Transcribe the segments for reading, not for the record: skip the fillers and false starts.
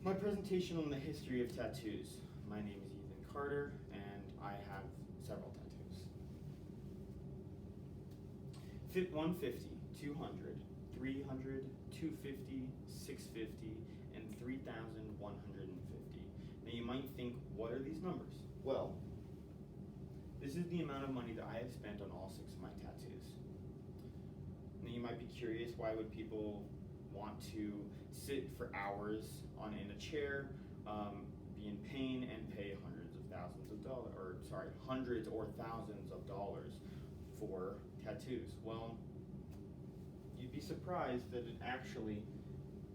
My presentation on the history of tattoos. My name is Ethan Carter, and I have several tattoos. Fit 150, 200, 300, 250, 650, and 3,150. Now you might think, what are these numbers? Well, this is the amount of money that I have spent on all 6 of my tattoos. Now you might be curious, why would people want to sit for hours in a chair, be in pain, and pay hundreds or thousands of dollars for tattoos? Well, you'd be surprised that it actually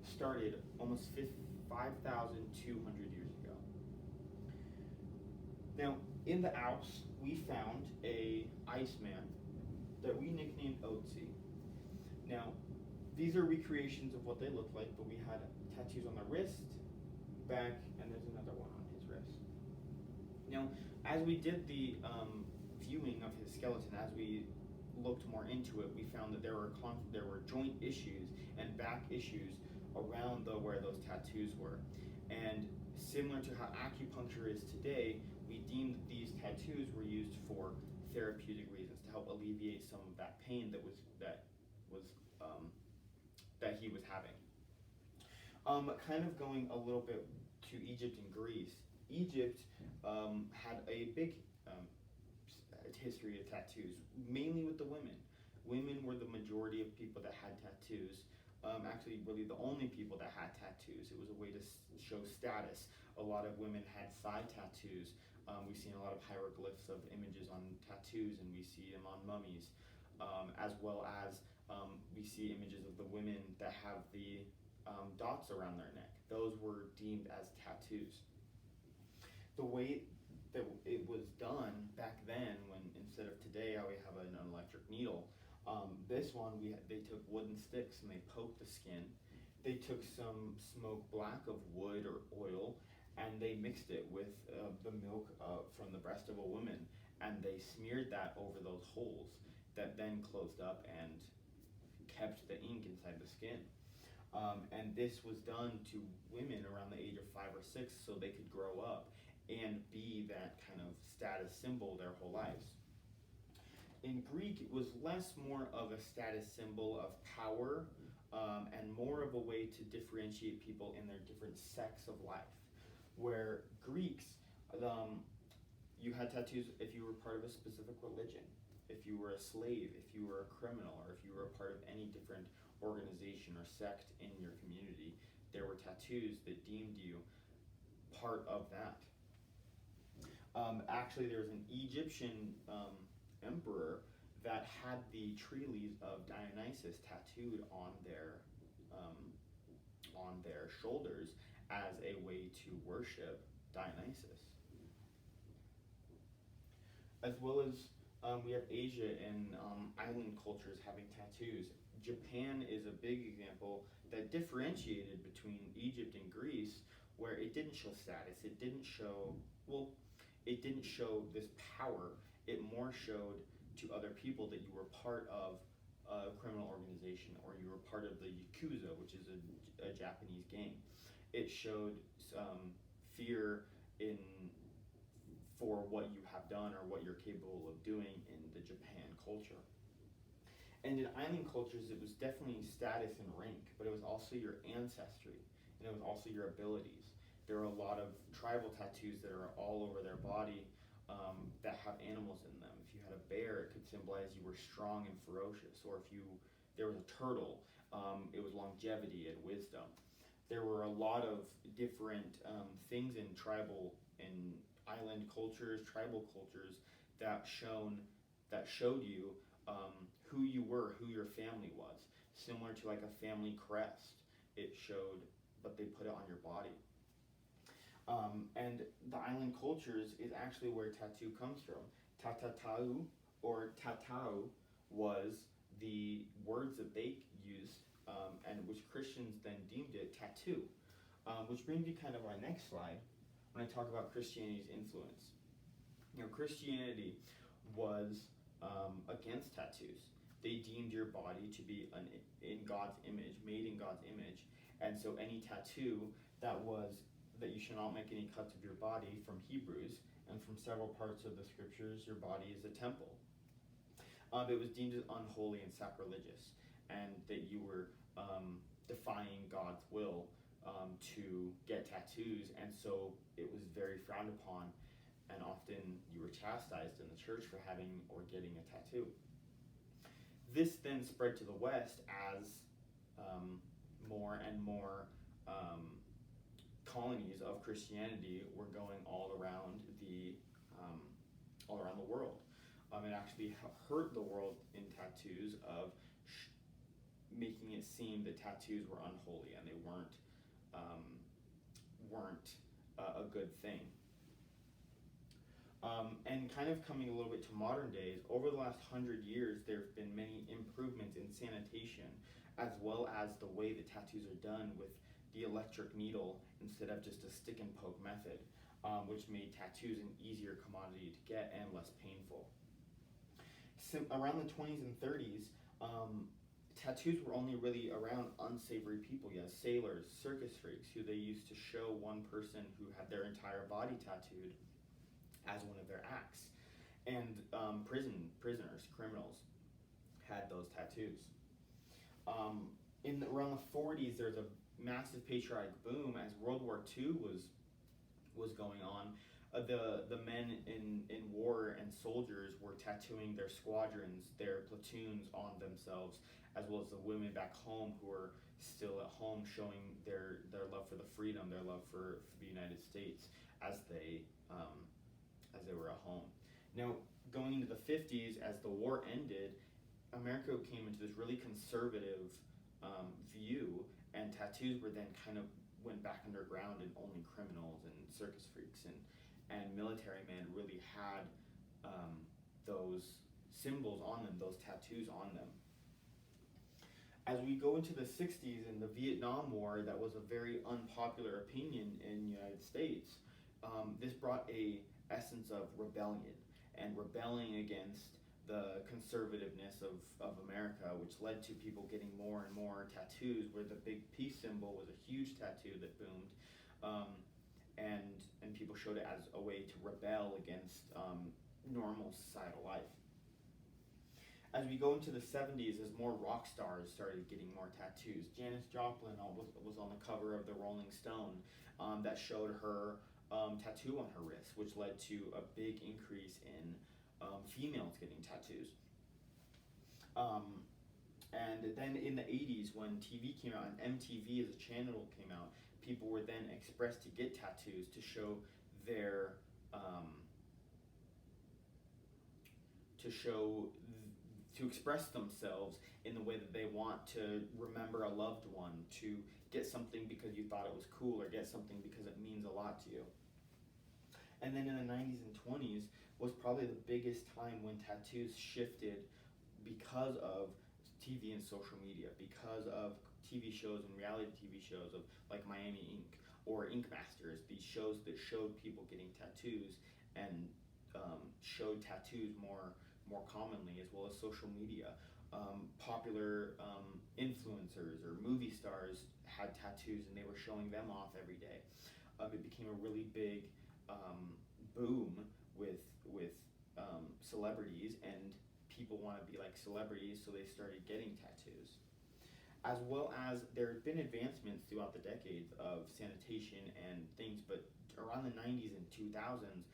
started almost 5,200 years ago. Now, in the Alps, we found a Iceman that we nicknamed Otzi. Now, these are recreations of what they look like, but we had tattoos on the wrist, back, and there's another one on his wrist. Now, as we did the viewing of his skeleton, as we looked more into it, we found that there were joint issues and back issues around where those tattoos were. And similar to how acupuncture is today, we deemed that these tattoos were used for therapeutic reasons, to help alleviate some of that pain that he was having. Kind of going a little bit to Egypt and Greece. Egypt had a big history of tattoos, mainly with the women. Women were the majority of people that had tattoos. Actually, really the only people that had tattoos. It was a way to show status. A lot of women had thigh tattoos. We've seen a lot of hieroglyphs of images on tattoos, and we see them on mummies. As well as we see images of the women that have the dots around their neck. Those were deemed as tattoos. The way that it was done back then, when instead of today how we have an electric needle, this one they took wooden sticks and they poked the skin. They took some smoke black of wood or oil, and they mixed it with the milk from the breast of a woman, and they smeared that over those holes that then closed up and kept the ink inside the skin. And this was done to women around the age of 5 or 6 so they could grow up and be that kind of status symbol their whole lives. In Greek, it was more of a status symbol of power, and more of a way to differentiate people in their different sects of life. Where Greeks, you had tattoos if you were part of a specific religion, if you were a slave, if you were a criminal, or if you were a part of any different organization or sect in your community. There were tattoos that deemed you part of that. Actually, there was an Egyptian emperor that had the tree leaves of Dionysus tattooed on their shoulders as a way to worship Dionysus. As well as we have Asia and island cultures having tattoos. Japan is a big example that differentiated between Egypt and Greece, where it didn't show status. It didn't show this power. It more showed to other people that you were part of a criminal organization, or you were part of the Yakuza, which is a Japanese gang. It showed fear for what you have done or what you're capable of doing in the Japan culture. And in island cultures, it was definitely status and rank, but it was also your ancestry, and it was also your abilities. There are a lot of tribal tattoos that are all over their body that have animals in them. If you had a bear, it could symbolize you were strong and ferocious, or if there was a turtle, it was longevity and wisdom. There were a lot of different things in island cultures, tribal cultures that showed you who you were, who your family was. Similar to like a family crest, it showed, but they put it on your body. And the island cultures is actually where tattoo comes from. Tatatau or tatau was the words that they used, and which Christians then deemed it tattoo. Which brings me kind of our next slide, when I talk about Christianity's influence. Christianity was against tattoos. They deemed your body to be in God's image, made in God's image, And so any tattoo that you shall not make any cuts of your body from Hebrews, and from several parts of the scriptures, your body is a temple. It was deemed as unholy and sacrilegious, and that you were defying God's will to get tattoos, and so it was very frowned upon, and often you were chastised in the church for having or getting a tattoo. This then spread to the West as more and more colonies of Christianity were going all around the world. It actually hurt the world in tattoos of making it seem that tattoos were unholy and they weren't a good thing. And kind of coming a little bit to modern days, over the last 100 years, there have been many improvements in sanitation, as well as the way that tattoos are done with the electric needle instead of just a stick and poke method, which made tattoos an easier commodity to get and less painful. Around the 20s and 30s, tattoos were only really around unsavory people. You have sailors, circus freaks, who they used to show one person who had their entire body tattooed as one of their acts. And prisoners, criminals, had those tattoos. Around the 40s, there's a massive patriotic boom as World War II was going on. The men in war and soldiers were tattooing their squadrons, their platoons on themselves, as well as the women back home who were still at home, showing their love for the freedom, their love for the United States as they were at home. Now, going into the 50s, as the war ended, America came into this really conservative view, and tattoos were then kind of went back underground, and only criminals and circus freaks and military men really had those symbols on them, those tattoos on them. As we go into the 60s and the Vietnam War, that was a very unpopular opinion in the United States. This brought a essence of rebellion and rebelling against the conservativeness of America, which led to people getting more and more tattoos, where the big peace symbol was a huge tattoo that boomed, and people showed it as a way to rebel against normal societal life. As we go into the 70s, as more rock stars started getting more tattoos, Janis Joplin was on the cover of the Rolling Stone that showed her tattoo on her wrist, which led to a big increase in females getting tattoos. And then in the 80s, when TV came out and MTV as a channel came out, people were then expressed to get tattoos to show their to express themselves in the way that they want to remember a loved one, to get something because you thought it was cool, or get something because it means a lot to you. And then in the 90s and 20s was probably the biggest time when tattoos shifted because of TV and social media, because of TV shows and reality TV shows of like Miami Ink or Ink Masters, these shows that showed people getting tattoos and showed tattoos more commonly, as well as social media. Popular influencers or movie stars had tattoos and they were showing them off every day. It became a really big boom with celebrities, and people want to be like celebrities, so they started getting tattoos. As well as there have been advancements throughout the decades of sanitation and things, but around the 90s and 2000s,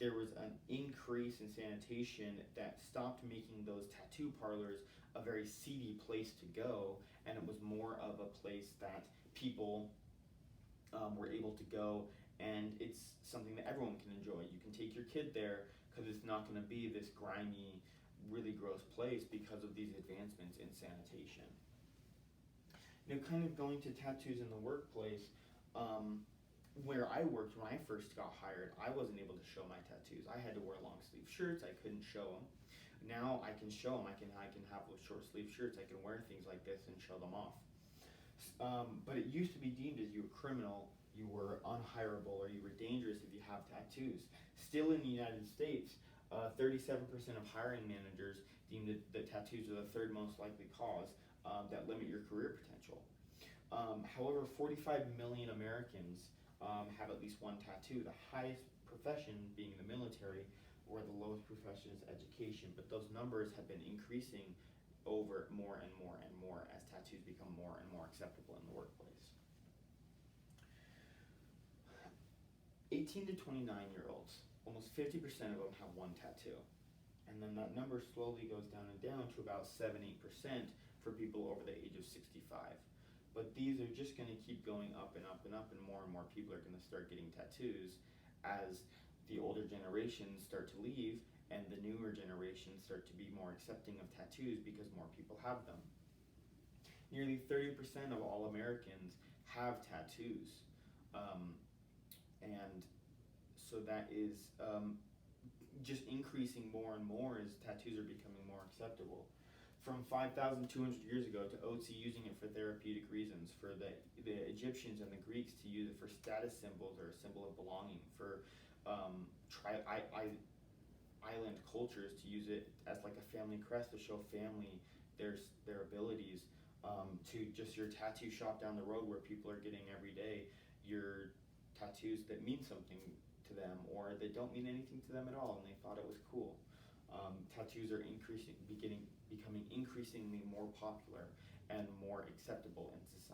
there was an increase in sanitation that stopped making those tattoo parlors a very seedy place to go, and it was more of a place that people were able to go, and it's something that everyone can enjoy. You can take your kid there because it's not going to be this grimy, really gross place because of these advancements in sanitation. Kind of going to tattoos in the workplace, where I worked when I first got hired, I wasn't able to show my tattoos. I had to wear long sleeve shirts. I couldn't show them. Now I can show them. I can have short sleeve shirts. I can wear things like this and show them off. But it used to be deemed as you were criminal, you were unhireable, or you were dangerous if you have tattoos. Still in the United States, 37% of hiring managers deem that tattoos are the third most likely cause that limit your career potential. However, 45 million Americans have at least one tattoo. The highest profession being the military, or the lowest profession is education. But those numbers have been increasing over more and more and more as tattoos become more and more acceptable in the workplace. 18 to 29-year-olds, almost 50% of them have one tattoo. And then that number slowly goes down and down to about 7-8% for people over the age of 65. But these are just going to keep going up and up and up, and more people are going to start getting tattoos as the older generations start to leave and the newer generations start to be more accepting of tattoos because more people have them. Nearly 30% of all Americans have tattoos. And so that is just increasing more and more as tattoos are becoming more acceptable. From 5,200 years ago to Otzi using it for therapeutic reasons, for the Egyptians and the Greeks to use it for status symbols or a symbol of belonging, for island cultures to use it as like a family crest to show family their abilities, to just your tattoo shop down the road where people are getting every day your tattoos that mean something to them or that don't mean anything to them at all and they thought it was cool. Tattoos are becoming increasingly more popular and more acceptable in society.